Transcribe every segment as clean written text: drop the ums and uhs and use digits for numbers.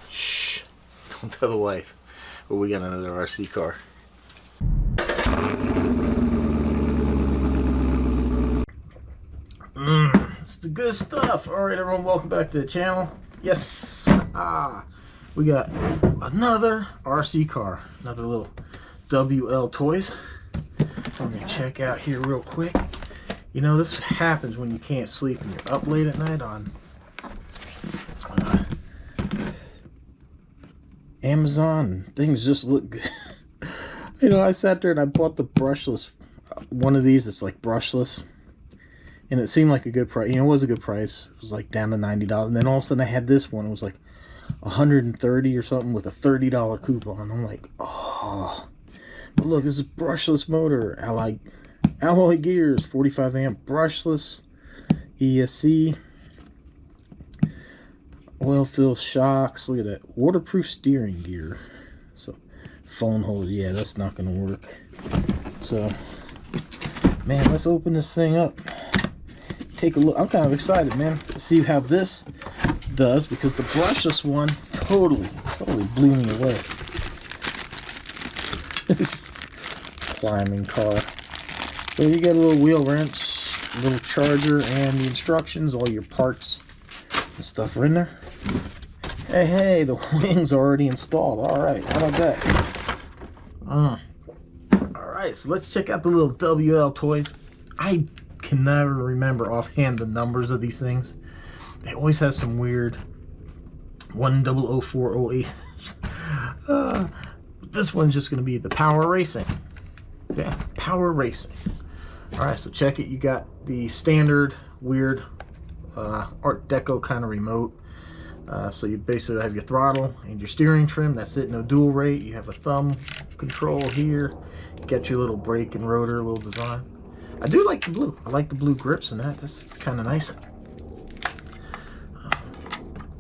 Shh, don't tell the wife. But we got another RC car. It's the good stuff. Alright everyone, welcome back to the channel. Yes! We got another RC car. Another little WL Toys. I'm gonna check out here real quick. You know, this happens when you can't sleep and you're up late at night on Amazon and things just look good. You know, I sat there and I bought the brushless, one of these that's like brushless, and it seemed like a good price. You know, it was a good price. It was like down to $90, and then all of a sudden I had this one. It was like $130 or something with a $30 coupon. I'm like, oh, but look, this is brushless motor, alloy gears, 45 amp brushless, ESC, oil fill shocks. Look at that, waterproof steering gear. So phone holder, yeah, that's not gonna work. So man, let's open this thing up, take a look. I'm kind of excited, man, to see how this does, because the brushless one totally blew me away. Climbing car. So you got a little wheel wrench, a little charger, and the instructions, all your parts and stuff are in there. Hey, the wing's already installed. Alright, how about that? Alright, so let's check out the little WL Toys. I can never remember offhand the numbers of these things. They always have some weird 100408. This one's just going to be the Power Racing. Yeah, Power Racing. Alright, so check it. You got the standard weird Art Deco kind of remote. So you basically have your throttle and your steering trim. That's it, no dual rate. You have a thumb control here. You got your little brake and rotor, little design. I do like the blue. I like the blue grips and that's kind of nice.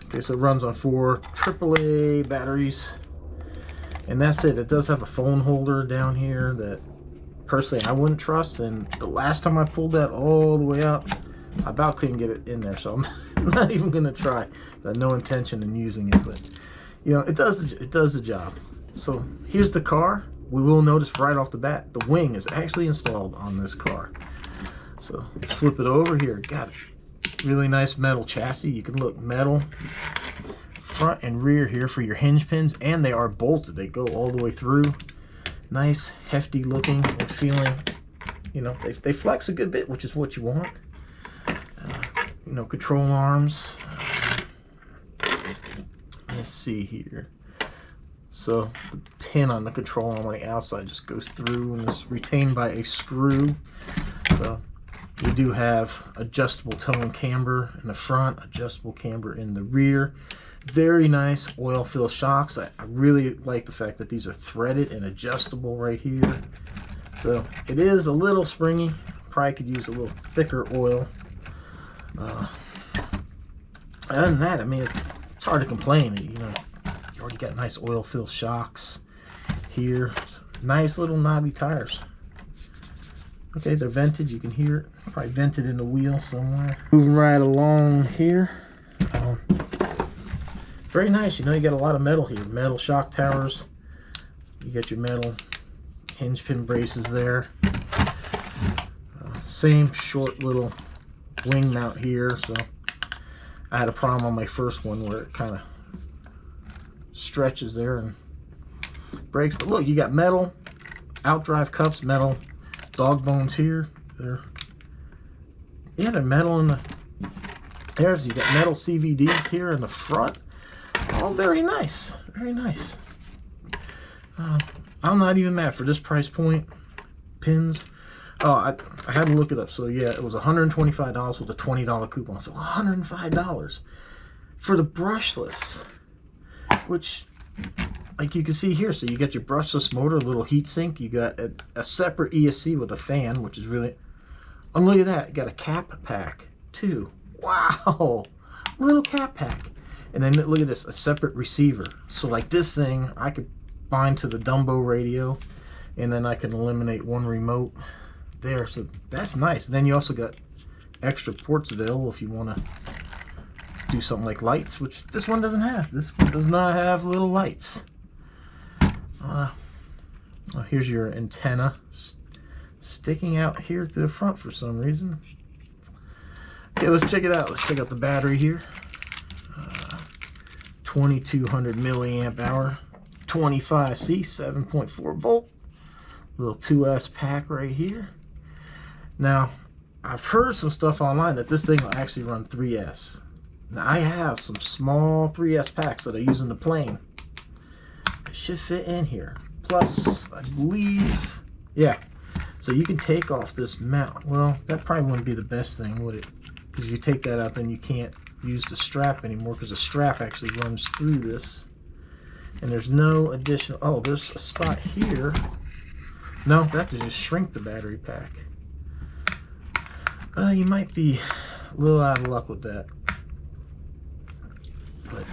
Okay, so it runs on 4 AAA batteries. And that's it. It does have a phone holder down here that personally I wouldn't trust. And the last time I pulled that all the way out, I about couldn't get it in there, so I'm not even gonna try. I have no intention in using it, but you know, it does the job. So here's the car. We will notice right off the bat the wing is actually installed on this car. So let's flip it over here. Got it. Really nice metal chassis. You can look metal front and rear here for your hinge pins, and they are bolted. They go all the way through. Nice, hefty looking and feeling. You know, they flex a good bit, which is what you want. You know, control arms. Let's see here. So the pin on the control arm on the outside just goes through and is retained by a screw. So you do have adjustable toe and camber in the front, adjustable camber in the rear. Very nice oil fill shocks. I really like the fact that these are threaded and adjustable right here. So it is a little springy. Probably could use a little thicker oil. Other than that, I mean, it's hard to complain. You know, you already got nice oil fill shocks here. Nice little knobby tires. Okay, they're vented. You can hear it. Probably vented in the wheel somewhere. Moving right along here. Very nice. You know, you got a lot of metal here. Metal shock towers. You got your metal hinge pin braces there. Same short little wing mount here. So I had a problem on my first one where it kind of stretches there and breaks. But look, you got metal outdrive cups, metal dog bones here. They're metal in the there's, you got metal CVDs here in the front. All very nice, very nice. I'm not even mad for this price point. Pins. Oh, I had to look it up. So yeah, it was $125 with a $20 coupon. So $105 for the brushless, which, like you can see here, so you got your brushless motor, a little heat sink. You got a separate ESC with a fan, which is really, oh, look at that. You got a cap pack too. Wow, little cap pack. And then look at this, a separate receiver. So like this thing, I could bind to the Dumbo radio, and then I can eliminate one remote there. So that's nice. And then you also got extra ports available if you want to do something like lights, which this one doesn't have. This one does not have little lights. Oh, here's your antenna sticking out here through the front for some reason. Okay, let's check it out. Let's check out the battery here. 2200 milliamp hour, 25C, 7.4 volt. Little 2S pack right here. Now, I've heard some stuff online that this thing will actually run 3S. Now, I have some small 3S packs that I use in the plane. It should fit in here. Plus, I believe, yeah, so you can take off this mount. Well, that probably wouldn't be the best thing, would it? Because if you take that out, then you can't use the strap anymore, because the strap actually runs through this. And there's no additional, oh, there's a spot here. No, that to just shrink the battery pack. You might be a little out of luck with that. But,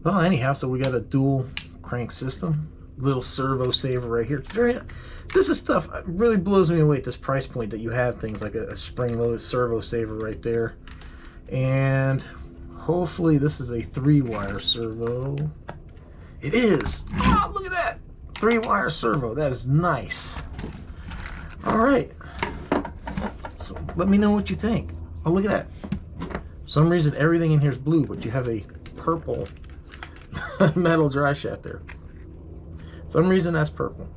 well, anyhow, so we got a dual crank system. Little servo saver right here. It's very, this is stuff that really blows me away at this price point, that you have things like a spring-loaded servo saver right there. And hopefully this is a 3-wire servo. It is. Oh, look at that. 3-wire servo. That is nice. All right. So let me know what you think. Oh, look at that. For some reason everything in here is blue, but you have a purple metal dry shaft there. For some reason that's purple.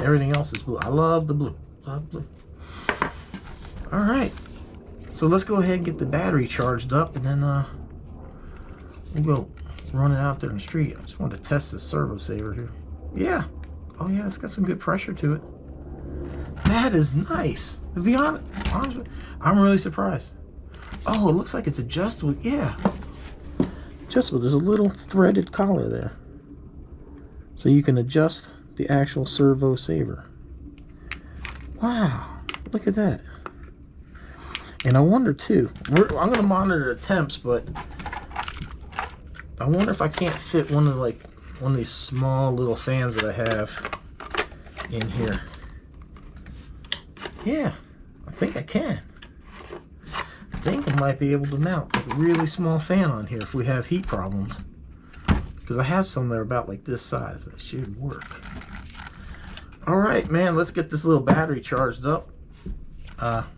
Everything else is blue. I love the blue. Love blue. All right. So let's go ahead and get the battery charged up, and then we'll go run it out there in the street. I just wanted to test this servo saver here. Yeah. Oh yeah, it's got some good pressure to it. That is nice. To be honest, I'm really surprised. Oh, it looks like it's adjustable. Yeah. Adjustable. There's a little threaded collar there. So you can adjust the actual servo saver. Wow. Look at that. And I wonder too, I'm going to monitor the temps, but I wonder if I can't fit one of these small little fans that I have in here. Yeah, I think I can. I think I might be able to mount like a really small fan on here if we have heat problems. Because I have some that are about like this size. That should work. All right, man, let's get this little battery charged up.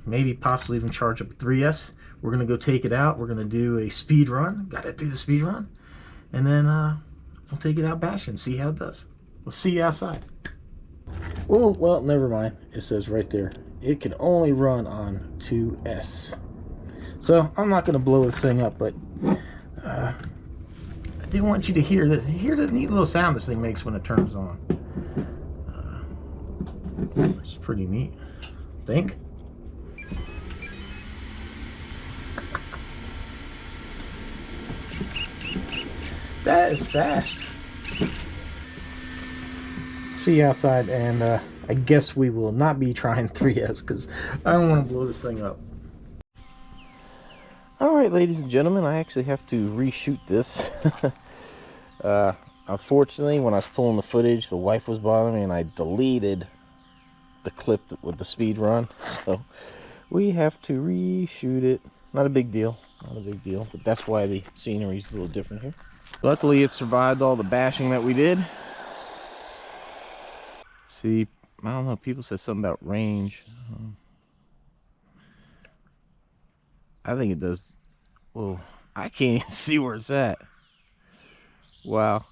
Maybe possibly even charge up a 3S. We're gonna go take it out. We're gonna do a speed run. Gotta do the speed run, and then we'll take it out bashing, see how it does. We'll see you outside. Oh, well, never mind. It says right there, it can only run on 2S. So I'm not gonna blow this thing up, but I did want you to hear this. Hear the neat little sound this thing makes when it turns on. It's pretty neat. Think. That is fast. See you outside, and I guess we will not be trying 3S because I don't want to blow this thing up. Alright, ladies and gentlemen, I actually have to reshoot this. Unfortunately, when I was pulling the footage, the wife was bothering me and I deleted the clip with the speed run. So we have to reshoot it. Not a big deal. Not a big deal. But that's why the scenery is a little different here. Luckily, it survived all the bashing that we did. See, I don't know, people said something about range. I think it does. Whoa, I can't even see where it's at. Wow.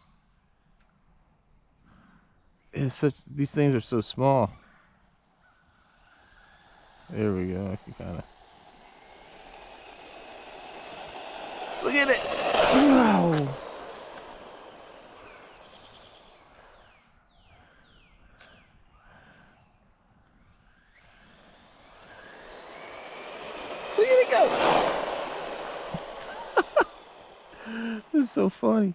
It's such, these things are so small. There we go. I can kind of look at it. Wow. Look at it go. This is so funny.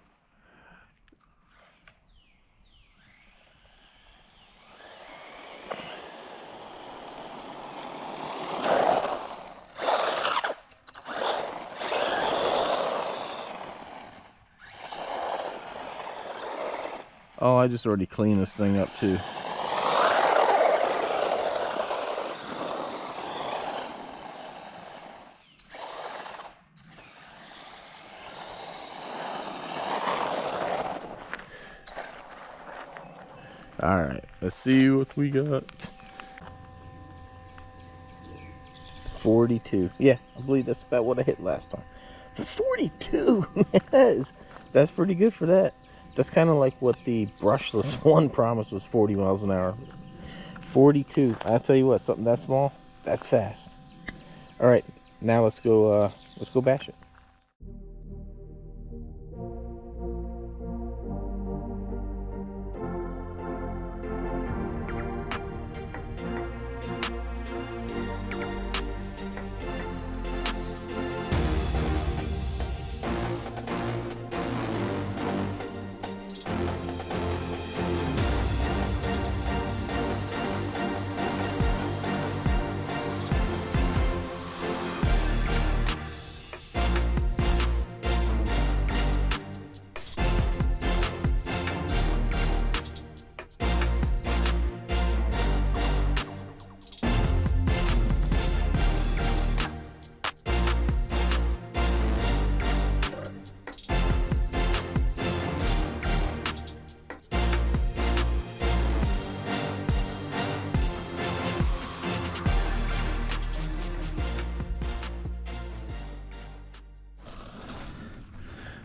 Oh, I just already cleaned this thing up too. All right, let's see what we got. 42. Yeah, I believe that's about what I hit last time. For 42, that's pretty good for that. That's kind of like what the brushless one promised was 40 miles an hour. 42. I'll tell you what, something that small, that's fast. All right, now let's go bash it.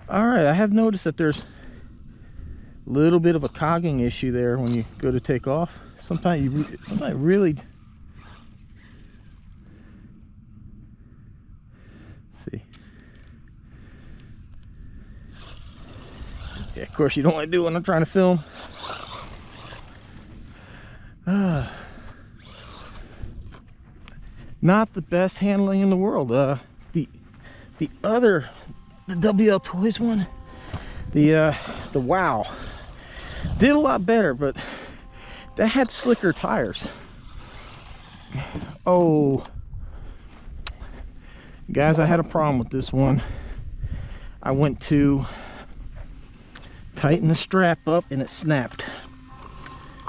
All right, I have noticed that there's a little bit of a cogging issue there when you go to take off. Sometimes really. Let's see. Yeah, of course you don't want to do it when I'm trying to film. Not the best handling in the world. The WL Toys one, the Wow, did a lot better, but that had slicker tires. Oh, guys, I had a problem with this one. I went to tighten the strap up and it snapped.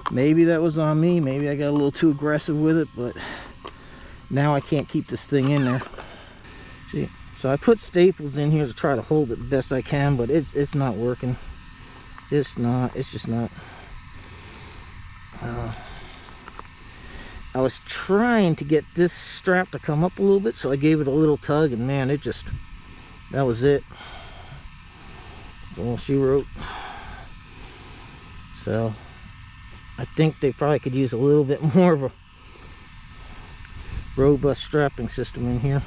Maybe that was on me, maybe I got a little too aggressive with it, but now I can't keep this thing in there. See? So I put staples in here to try to hold it the best I can, but it's not working. It's just not. I was trying to get this strap to come up a little bit, so I gave it a little tug, and man, that was it. Well, she wrote. So I think they probably could use a little bit more of a robust strapping system in here.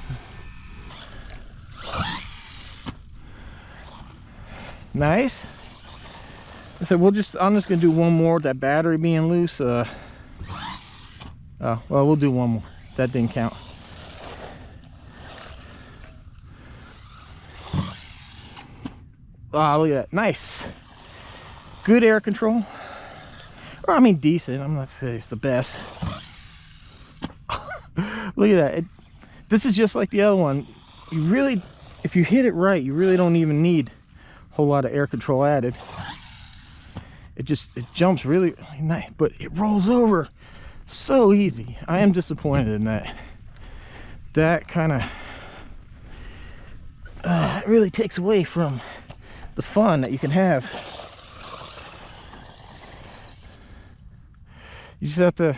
Nice. I said I'm just gonna do one more with that battery being loose. Oh well, we'll do one more. That didn't count. Oh, look at that. Nice. Good air control. Or I mean decent. I'm not saying it's the best. Look at that. This is just like the other one. You really, if you hit it right, you really don't even need a whole lot of air control added. It jumps really nice, but it rolls over so easy. I am disappointed in that. That kind of really takes away from the fun that you can have. You just have to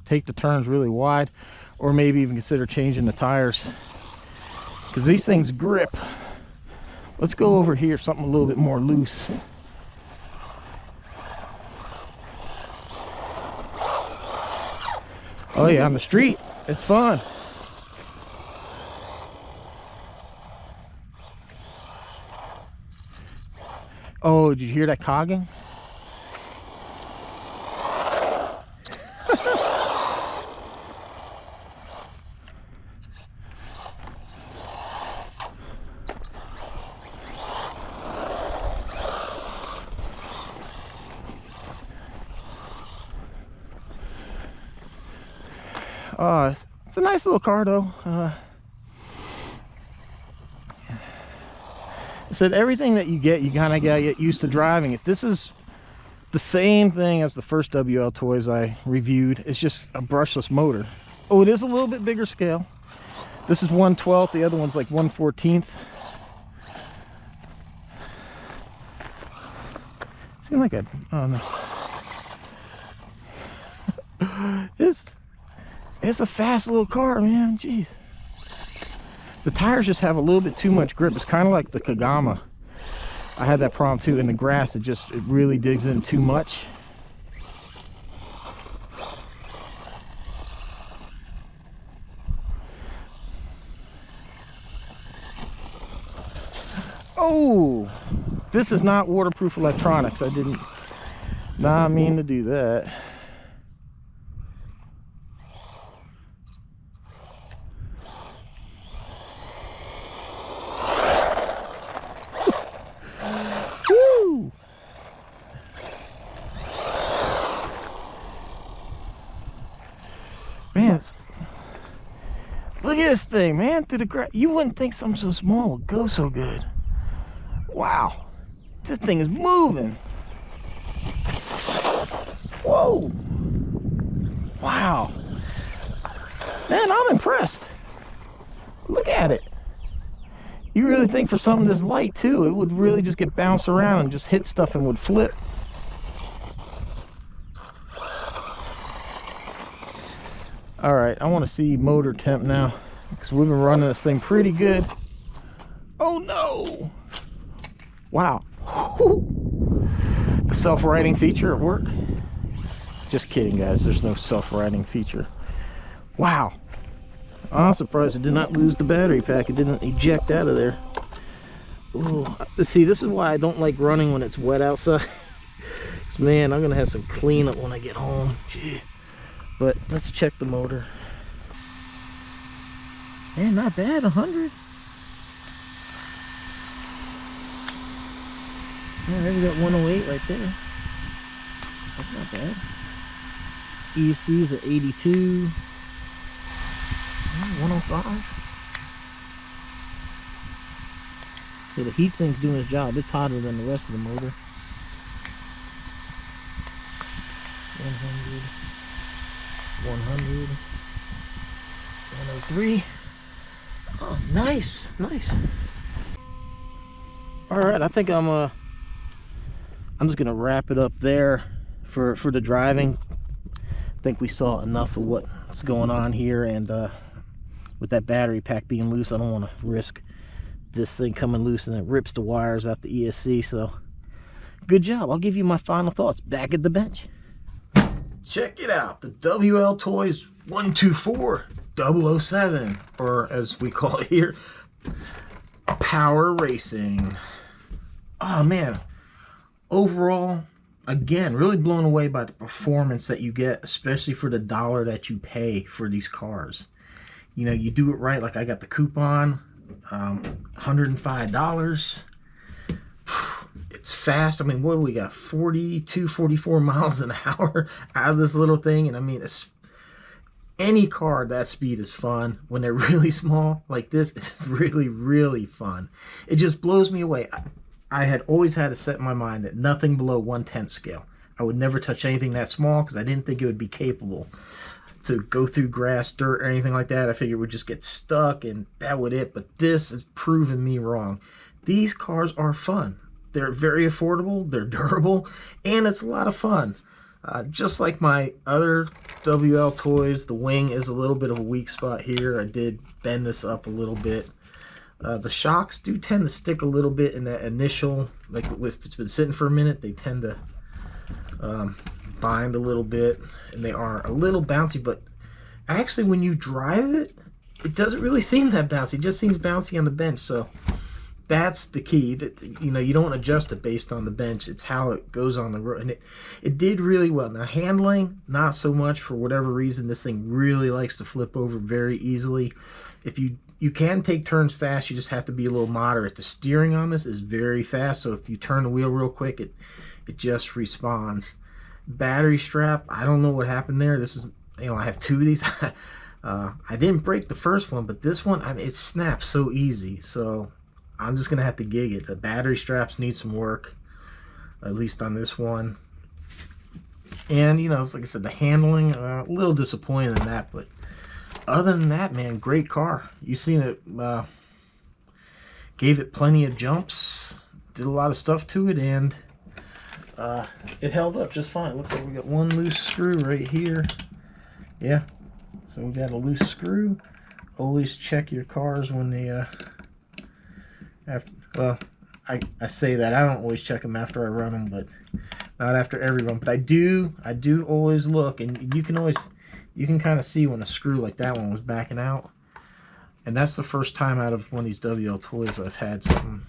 take the turns really wide, or maybe even consider changing the tires, because these things grip. Let's go over here, something a little bit more loose. Oh yeah, on the street, it's fun. Oh, did you hear that cogging? It's a nice little car though. I said everything that you get, you kind of gotta get used to driving it. This is the same thing as the first WL Toys I reviewed. It's just a brushless motor. Oh, it is a little bit bigger scale. This is 1/12, the other one's like 1/14. Seemed like a, oh no. It's a fast little car, man. Jeez. The tires just have a little bit too much grip. It's kind of like the Kagama. I had that problem too. In the grass, it really digs in too much. Oh, this is not waterproof electronics. I did not mean to do that. Woo! Man, look at this thing, man. Through the grass. You wouldn't think something so small would go so good. Wow, this thing is moving. Whoa. Wow. Man, I'm impressed. Look at it. You really think for something this light too, it would really just get bounced around and just hit stuff and would flip. All right, I want to see motor temp now because we've been running this thing pretty good. Oh no. Wow. The self-righting feature at work? Just kidding, guys. There's no self-righting feature. Wow. I'm surprised it did not lose the battery pack. It didn't eject out of there. Ooh. See, this is why I don't like running when it's wet outside. Man, I'm going to have some cleanup when I get home. Gee. But let's check the motor. Man, not bad. 100. Yeah, we got 108 right there. That's not bad. ESC is at 82. 105. So the heatsink's doing its job. It's hotter than the rest of the motor. 100. 100. 103. Oh, nice, nice. All right, I think I'm just gonna wrap it up there for the driving. I think we saw enough of what's going on here, and with that battery pack being loose, I don't want to risk this thing coming loose and it rips the wires out the ESC. So good job. I'll give you my final thoughts back at the bench. Check it out, the WL Toys 124-007, or as we call it here, Power Racing. Oh man, overall, again, really blown away by the performance that you get, especially for the $1 that you pay for these cars. You know, you do it right. Like I got the coupon, $105. It's fast. I mean, what do we got? 42, 44 miles an hour out of this little thing. And I mean, any car at that speed is fun. When they're really small like this, it's really, really fun. It just blows me away. I had always had to set in my mind that nothing below 1/10 scale. I would never touch anything that small because I didn't think it would be capable to go through grass, dirt, or anything like that. I figured it would just get stuck and that would it. But this has proven me wrong. These cars are fun. They're very affordable, they're durable, and it's a lot of fun. Just like my other WL toys, the wing is a little bit of a weak spot here. I did bend this up a little bit. The shocks do tend to stick a little bit in that initial, like if it's been sitting for a minute, they tend to bind a little bit, and they are a little bouncy, but actually when you drive it, it doesn't really seem that bouncy. It just seems bouncy on the bench. So that's the key, that you know, you don't adjust it based on the bench. It's how it goes on the road, and it did really well. Now handling, not so much. For whatever reason, this thing really likes to flip over very easily. If you can take turns fast, you just have to be a little moderate. The steering on this is very fast, so if you turn the wheel real quick, it just responds. Battery strap, I don't know what happened there. This is, you know, I have two of these. I didn't break the first one, but this one, I mean, it snaps so easy, so I'm just gonna have to gig it. The battery straps need some work, at least on this one. And you know, it's like I said, the handling, a little disappointed in that, but other than that, man, great car. You seen it, gave it plenty of jumps, did a lot of stuff to it, and it held up just fine. Looks like we got one loose screw right here. Yeah, So we got a loose screw. Always check your cars when they well, I say that I don't always check them after I run them, but not after every run. But I do always look, and you can kind of see when a screw like that one was backing out. And that's the first time out of one of these WL toys I've had something,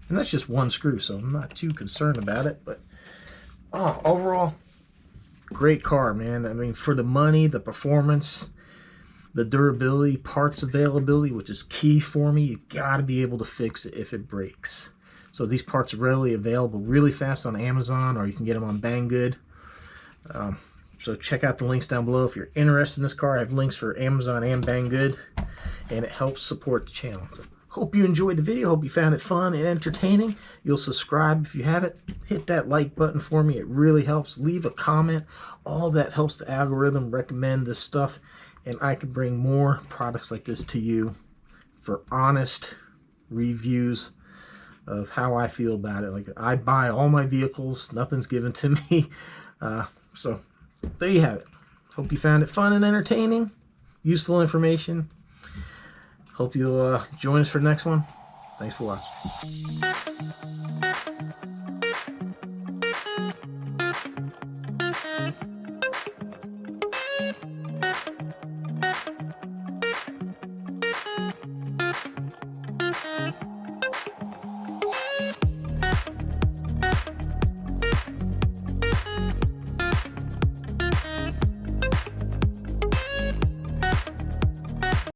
and that's just one screw, so I'm not too concerned about it. But overall, great car, man. I mean, for the money, the performance, the durability, parts availability, which is key for me. You gotta be able to fix it if it breaks. So these parts are readily available really fast on Amazon, or you can get them on Banggood. So check out the links down below if you're interested in this car. I have links for Amazon and Banggood, and it helps support the channel. So hope you enjoyed the video. Hope you found it fun and entertaining. You'll subscribe if you haven't. Hit that like button for me. It really helps. Leave a comment. All that helps the algorithm recommend this stuff, and I can bring more products like this to you for honest reviews of how I feel about it. Like, I buy all my vehicles. Nothing's given to me. So there you have it. Hope you found it fun and entertaining. Useful information. Hope you'll join us for the next one. Thanks for watching.